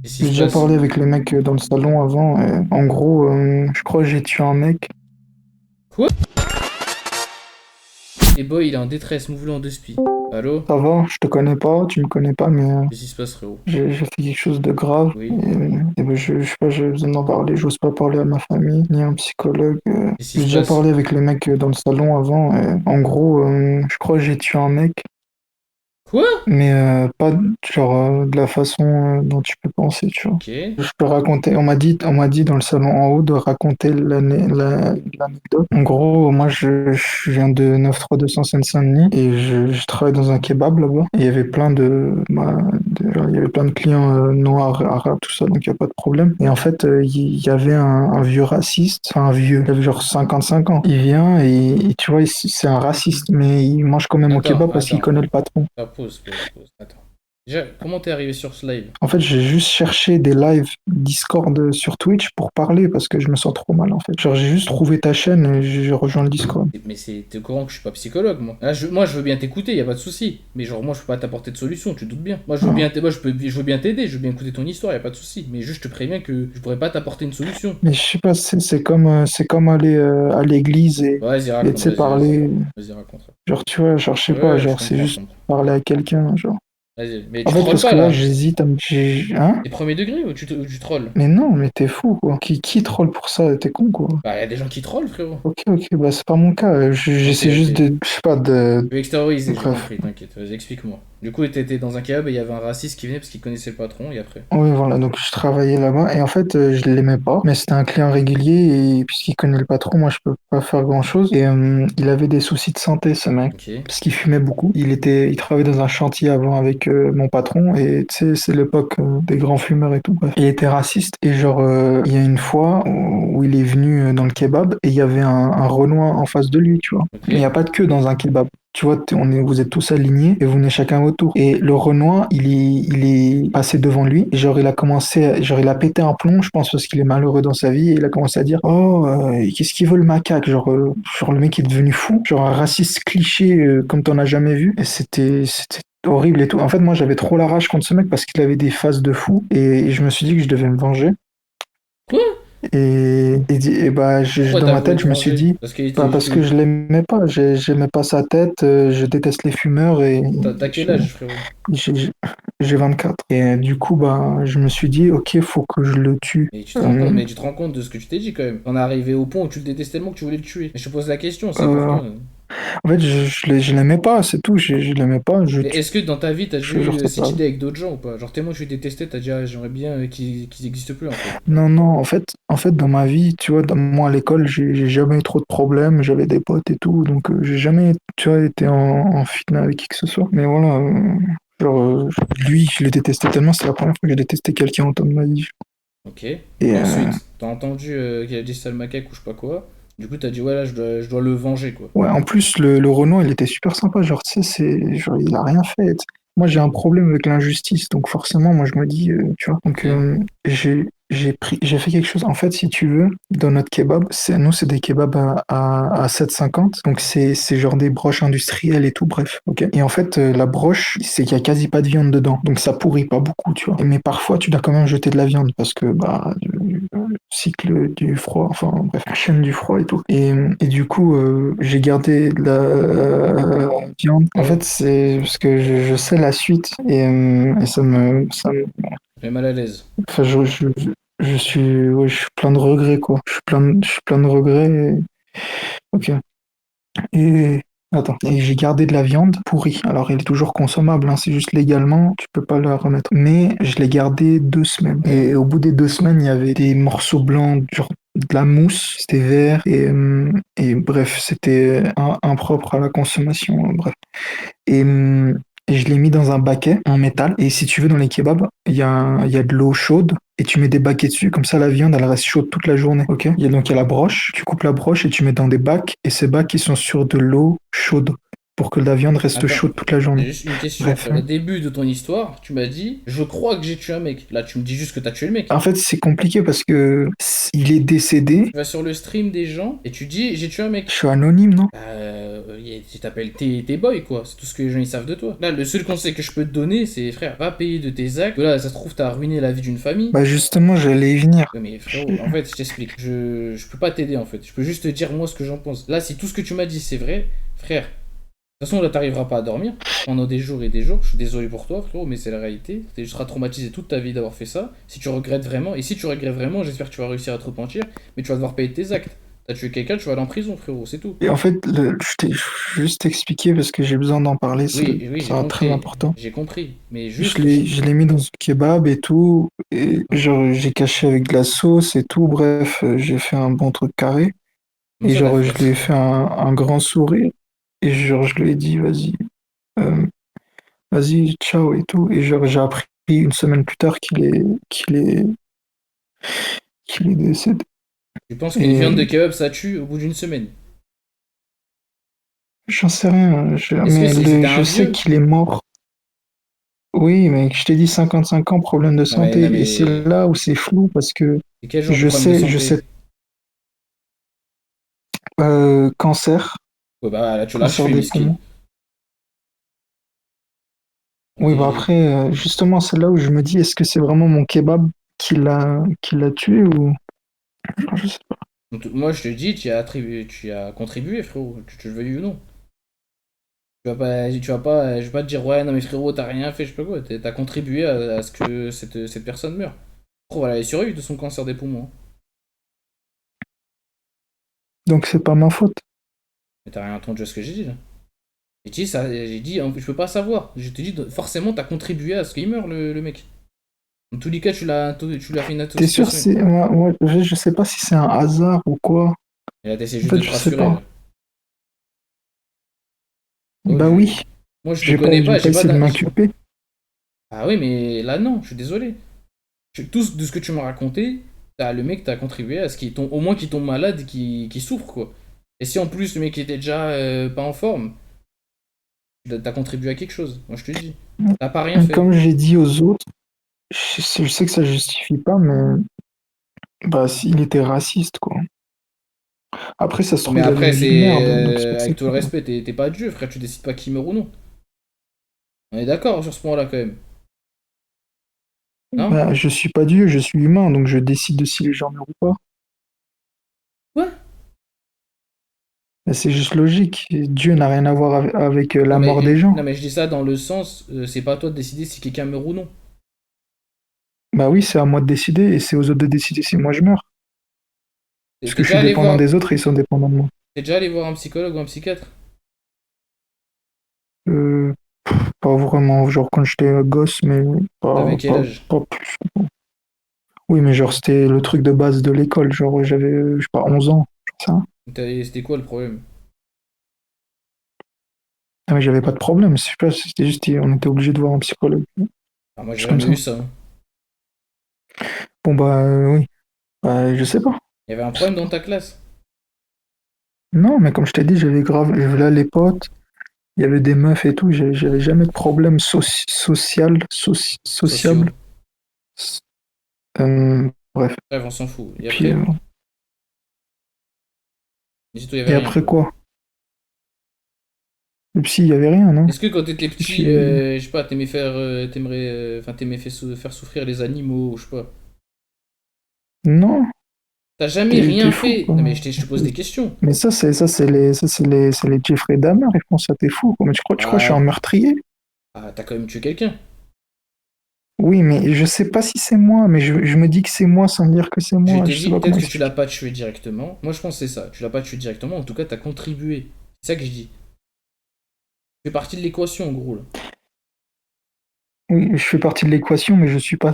Qu'est-ce qui J'ai se déjà passe? parlé avec les mecs dans le salon avant. Et en gros, je crois que j'ai tué un mec. Quoi? Et boy, il est en détresse, move-le en deux spi. Allô? Ça va, je te connais pas, tu me connais pas, mais Qu'est-ce qui se passe, frérot? j'ai fait quelque chose de grave. Oui. Et ben, je sais pas, j'ai besoin d'en parler. J'ose pas parler à ma famille, ni à un psychologue. Qu'est-ce qui J'ai se déjà passe? parlé avec les mecs dans le salon avant. Et en gros, je crois que j'ai tué un mec. Quoi? Mais pas genre de la façon dont tu peux penser, tu vois. Ok. Je peux raconter, on m'a dit dans le salon en haut de raconter l'anecdote. En gros, moi je viens de 9300 Seine-Saint-Denis et je travaille dans un kebab là-bas. Et il y avait genre, il y avait plein de clients noirs, arabes, tout ça, donc il n'y a pas de problème. Et en fait, il y avait un vieux raciste, enfin un vieux, il avait genre 55 ans. Il vient et tu vois, c'est un raciste, mais il mange quand même au Attends, kebab parce qu'il attends. connaît le patron. Ah, pause, pause, pause. Attends. Déjà, comment t'es arrivé sur ce live? En fait, j'ai juste cherché des lives Discord sur Twitch pour parler parce que je me sens trop mal en fait. Genre, j'ai juste trouvé ta chaîne et j'ai rejoint le Discord. Mais t'es au courant que je suis pas psychologue, moi. Là, moi, je veux bien t'écouter, y a pas de souci. Mais genre, moi, je peux pas t'apporter de solution, tu te doutes bien. Moi, je veux Ah. bien moi, je veux bien t'aider, je veux bien écouter ton histoire, y a pas de souci. Mais juste, je te préviens que je pourrais pas t'apporter une solution. Mais je sais pas, c'est comme aller à l'église Vas-y, et tu raconte, sais, parler. Vas-y, raconte. Genre, tu vois, genre, je sais Ouais, pas, ouais, je genre, c'est comprends, je juste comprends. parler à quelqu'un, genre. Vas-y, mais En tu fait, trolles parce pas que là, là. j'hésite à me. Hein? T'es premier degré ou tu trolles? Mais non, mais t'es fou, quoi. Qui troll pour ça? T'es con, quoi. Bah, y a des gens qui trollent, frérot. Ok, ok, bah, c'est pas mon cas. Ok, J'essaie juste ok. je sais pas, de. Je vais extérioriser, j'ai Bref. compris, t'inquiète. Vas-y, explique-moi. Du coup, t'étais dans un kebab et il y avait un raciste qui venait parce qu'il connaissait le patron, et après? Oui, voilà, donc je travaillais là-bas et en fait, je l'aimais pas, mais c'était un client régulier et puisqu'il connaît le patron, moi je peux pas faire grand-chose. Et il avait des soucis de santé, ce mec, Ok. parce qu'il fumait beaucoup. Il travaillait dans un chantier avant avec mon patron et tu sais, c'est l'époque des grands fumeurs et tout. Bref. Il était raciste et genre, il y a une fois où il est venu dans le kebab et il y avait un Renoir en face de lui, tu vois. Ok. Mais il n'y a pas de queue dans un kebab. Tu vois, vous êtes tous alignés et vous venez chacun à votre tour. Et le Renoir, il est passé devant lui. Et genre, genre, il a pété un plomb, je pense, parce qu'il est malheureux dans sa vie. Et il a commencé à dire, oh, qu'est-ce qu'il veut le macaque? Genre, le mec est devenu fou. Genre, un raciste cliché comme t'en as jamais vu. Et c'était horrible et tout. En fait, moi, j'avais trop la rage contre ce mec parce qu'il avait des phases de fou. Et je me suis dit que je devais me venger. Quoi? Et bah, Pourquoi dans t'as ma voulu tête, te je me suis venger? dit, Parce qu'il bah, était. parce que je l'aimais pas, j'aimais pas sa tête, je déteste les fumeurs et T'as quel âge, frérot? j'ai j'ai 24. Et du coup, bah, je me suis dit, ok, faut que je le tue. Mais tu te rends compte de ce que tu t'es dit quand même. On est arrivé au point où tu le détestes tellement que tu voulais le tuer. Mais je te pose la question, c'est Euh, important. En fait, je l'aimais pas, c'est tout, je l'aimais pas, Mais est-ce que dans ta vie, t'as déjà eu genre, c'est cette pas. idée avec d'autres gens ou pas? Genre tellement tu les détestais, t'as dit ah, j'aimerais bien qu'ils existent plus en fait. Non, non, en fait, dans ma vie, tu vois, moi à l'école, j'ai jamais eu trop de problèmes, j'avais des potes et tout, donc j'ai jamais, tu vois, été en fitna avec qui que ce soit. Mais voilà, genre, lui, je le détestais tellement, c'est la première fois que j'ai détesté quelqu'un autant de ma vie. Ok. Et Ensuite, t'as entendu qu'il a dit ça le macaque ou je sais pas quoi. Du coup, t'as dit ouais là, je dois le venger quoi. ouais, en plus, le Renoir, il était super sympa, genre, tu sais, genre, il a rien fait. Tu sais. Moi, j'ai un problème avec l'injustice, donc forcément, moi, je me dis, tu vois, donc Ok. j'ai fait quelque chose. En fait, si tu veux, dans notre kebab, nous, c'est des kebabs à 7,50, donc c'est genre des broches industrielles et tout, bref, ok. Et en fait, la broche, c'est qu'il y a quasi pas de viande dedans, donc ça pourrit pas beaucoup, tu vois. Mais parfois, tu dois quand même jeter de la viande parce que, bah, cycle du froid, enfin bref, la chaîne du froid et tout. Et du coup, j'ai gardé de la viande. En Oh, fait, c'est parce que je sais la suite et j'ai mal à l'aise. enfin, je suis, ouais, je suis plein de regrets quoi. Je suis plein de regrets. Ok. Et attends, et j'ai gardé de la viande pourrie. Alors, elle est toujours consommable, hein, c'est juste légalement, tu peux pas la remettre. Mais je l'ai gardée 2 semaines. Et au bout des 2 semaines, il y avait des morceaux blancs, genre de la mousse, c'était vert, et bref, c'était impropre à la consommation, bref. Et je l'ai mis dans un baquet en métal. Et si tu veux, dans les kebabs, il y a de l'eau chaude. Et tu mets des baquets dessus, comme ça la viande elle reste chaude toute la journée. Ok. Donc il y a la broche, tu coupes la broche et tu mets dans des bacs. Et ces bacs ils sont sur de l'eau chaude. pour que la viande reste Attends, chaude toute la j'ai journée. juste une question, Bref, frère. Au début de ton histoire, tu m'as dit, je crois que j'ai tué un mec. Là, tu me dis juste que t'as tué le mec. en fait, c'est compliqué parce que il est décédé. Tu vas sur le stream des gens et tu dis, j'ai tué un Je mec. suis anonyme, non? Tu t'appelles tes boys, quoi. C'est tout ce que les gens ils savent de toi. Là, le seul conseil que je peux te donner, c'est, frère, va payer de tes actes. Là, ça se trouve, t'as ruiné la vie d'une famille. Bah justement, j'allais y venir. Ouais, mais frérot, en fait, je t'explique. Je peux pas t'aider, en fait. Je peux juste te dire, moi, ce que j'en pense. Là, si tout ce que tu m'as dit, c'est vrai, frère, de toute façon, là, t'arriveras pas à dormir pendant des jours et des jours. Je suis désolé pour toi, frérot, mais c'est la réalité. Tu seras traumatisé toute ta vie d'avoir fait ça. Si tu regrettes vraiment, et si tu regrettes vraiment, j'espère que tu vas réussir à te repentir, mais tu vas devoir payer tes actes. T'as tué quelqu'un, tu vas aller en prison, frérot, c'est tout. Et en fait, je vais juste expliquer parce que j'ai besoin d'en parler, Oui, oui, ça j'ai sera très compris. important. J'ai compris. Mais juste, Je l'ai mis dans un kebab et tout, et genre, j'ai caché avec de la sauce et tout, bref, j'ai fait un bon truc carré. comment Et ça, t'as genre, fait. je lui ai fait un grand sourire, et genre, je lui ai dit, euh, vas-y, ciao et tout. Et genre, j'ai appris une semaine plus tard qu'il est décédé. Tu penses qu'une viande de Et kebab, ça tue au bout d'une semaine? j'en sais rien, Est-ce que c'était un je sais vieux? qu'il est mort. Oui, mais je t'ai dit 55 ans, problème de Non, santé. Et c'est mais. là où c'est flou parce que C'est quel genre de problème de je santé? sais, cancer, Ouais, bah là, tu l'as cancer achevé, des whisky. poumons. Oui, bah Et. après, justement, c'est là où je me dis, est-ce que c'est vraiment mon kebab qui l'a tué ou... Je sais pas. Donc, moi, je te dis, tu y as contribué, frérot, que tu le veuilles ou non. Je vais pas te dire, ouais, non, mais frérot, t'as rien fait, je sais pas quoi. T'as contribué à ce que cette personne meure. Frérot, elle a survécu de son cancer des poumons, hein. Donc c'est pas ma faute. Mais t'as rien entendu à ce que j'ai dit, là. J'ai dit, hein, je peux pas savoir. Je te dis, forcément, t'as contribué à ce qu'il meure, le mec. Dans tous les cas, tu lui as fait une T'es sûr, intoxication. je sais pas si c'est un hasard ou quoi. Et là, t'essaies En juste fait, de te je sais rassurer, pas. là. Oh, Bah oui, moi, je te connais je vais pas, pas j'ai pas essayer de d'a- m'inculper. Ah oui, mais là, non, je suis désolé. Tout de ce que tu m'as raconté, le mec t'a contribué à ce au moins qu'il tombe malade et qu'il souffre, quoi. Et si en plus le mec était déjà pas en forme, t'as contribué à quelque chose, moi je te dis. T'as pas rien fait. Comme j'ai dit aux autres, je sais que ça justifie pas, mais bah s'il était raciste, quoi. Après, ça se Mais trouve, il avait après, une vie de merde, donc c'est c'est. pour ça Avec tout que... le respect, t'es pas Dieu, frère, tu décides pas qui meurt ou non. On est d'accord sur ce point-là quand même. Non? Bah, je suis pas Dieu, je suis humain, donc je décide de si les gens meurent ou pas. Ouais. Bah, c'est juste logique. Dieu n'a rien à voir avec la mort des gens. Non, mais je dis ça dans le sens, c'est pas à toi de décider si quelqu'un meurt ou non. Bah oui, c'est à moi de décider et c'est aux autres de décider si moi je meurs. Parce T'es que je déjà suis allé dépendant voir. des autres et ils sont dépendants de moi. T'es déjà allé voir un psychologue ou un psychiatre? Euh, Pas vraiment, genre quand j'étais gosse, mais T'avais quel âge? pas plus. Oui, mais genre c'était le truc de base de l'école. Genre j'avais, je sais pas, 11 ans, ça. C'était quoi le problème? Ah, mais j'avais pas de problème, c'est pas, c'était juste, on était obligé de voir un psychologue. Ah, moi j'ai Juste comme jamais ça. eu ça, hein. Bon bah oui, bah, je sais pas. Il y avait un problème dans ta classe? Non, mais comme je t'ai dit, j'avais grave, là les potes, il y avait des meufs et tout, j'avais jamais de problème Sociaux. sociable. Bref. Bref, on s'en fout. Et puis, Et surtout, il y avait et rien, après quoi. quoi? Et puis il y avait rien, non? Est-ce que quand t'étais Et petit, puis, je sais pas, faire souffrir les animaux, ou je sais pas. non, T'as jamais rien t'es fou, fait. quoi. Non mais je te pose des questions. Mais c'est les Jeffrey Dahmer, ils font ça, t'es fou, quoi. Mais tu crois que je suis un Ah, meurtrier? t'as quand même tué quelqu'un. Oui, mais je sais pas si c'est moi, mais je me dis que c'est moi sans me dire que c'est Je moi, t'ai je sais dit, pas peut-être comment que tu l'as expliquer. pas tué directement. Moi je pense que c'est ça. Tu l'as pas tué directement, en tout cas t'as contribué. C'est ça que je dis. Tu fais partie de l'équation, en gros, là. Oui, je fais partie de l'équation, mais je suis pas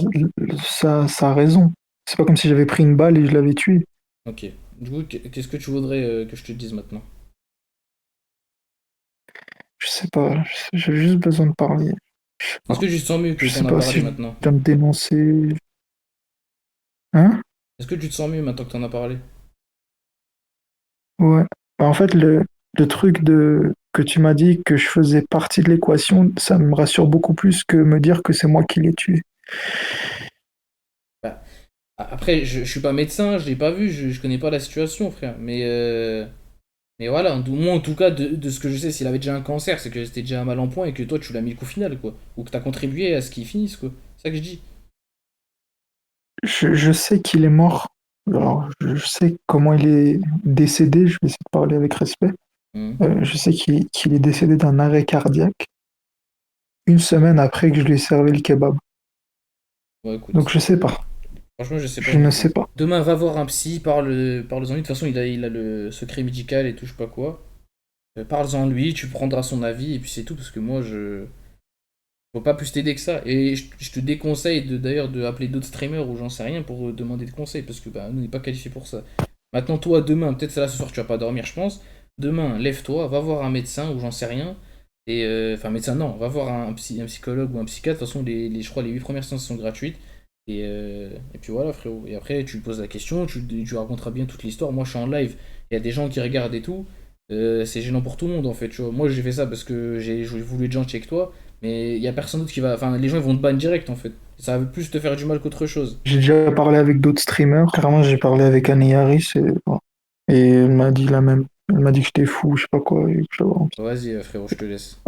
ça a raison. C'est pas comme si j'avais pris une balle et je l'avais tué. Ok. Du coup, qu'est-ce que tu voudrais que je te dise maintenant? Je sais pas, j'ai juste besoin de parler. Je sais Est-ce pas. que tu te sens mieux que Je t'en sais as pas parlé si je maintenant? dois me dénoncer. Hein? Est-ce que tu te sens mieux maintenant que t'en as parlé? Ouais. Bah, en fait, le truc de que tu m'as dit que je faisais partie de l'équation, ça me rassure beaucoup plus que me dire que c'est moi qui l'ai tué. Bah, après, je suis pas médecin, je l'ai pas vu, je connais pas la situation, frère. Mais voilà, moi en tout cas, de ce que je sais, s'il avait déjà un cancer, c'est que c'était déjà un mal en point et que toi tu l'as mis le coup final, quoi. Ou que t'as contribué à ce qu'il finisse, quoi. C'est ça que je dis. Je sais qu'il est mort. Alors, je sais comment il est décédé, je vais essayer de parler avec respect. Mhm. Je sais qu'il est décédé d'un arrêt cardiaque une semaine après que je lui ai servi le kebab. Ouais, écoute. Donc je sais pas. Franchement, je sais pas Je ne du tout. sais pas. Demain, va voir un psy, parle-en lui. De toute façon, il a le secret médical et tout, je sais pas quoi. Parle-en lui, tu prendras son avis et puis c'est tout, parce que moi, je. Faut pas plus t'aider que ça. Et je te déconseille d'ailleurs de appeler d'autres streamers ou j'en sais rien pour demander des conseils, parce que bah, nous, on n'est pas qualifiés pour ça. Maintenant, toi, demain, peut-être là ce soir, tu vas pas dormir, je pense. Demain, lève-toi, va voir un médecin ou j'en sais rien. Et enfin, médecin, non, va voir un psychologue ou un psychiatre. De toute façon, je crois les 8 premières séances sont gratuites. Et puis voilà, frérot. Et après, tu lui poses la question, tu raconteras bien toute l'histoire. Moi, je suis en live, il y a des gens qui regardent et tout. C'est gênant pour tout le monde en fait. Tu vois. Moi, j'ai fait ça parce que j'ai voulu être gentil avec toi. Mais il y a personne d'autre qui va. Enfin, les gens ils vont te ban direct en fait. Ça va plus te faire du mal qu'autre chose. J'ai déjà parlé avec d'autres streamers. Carrément, j'ai parlé avec Annie Harris et, bon. Et elle m'a dit la même. Elle m'a dit que j'étais fou, je sais pas quoi. Et que je sais pas. Vas-y, frérot, je te laisse.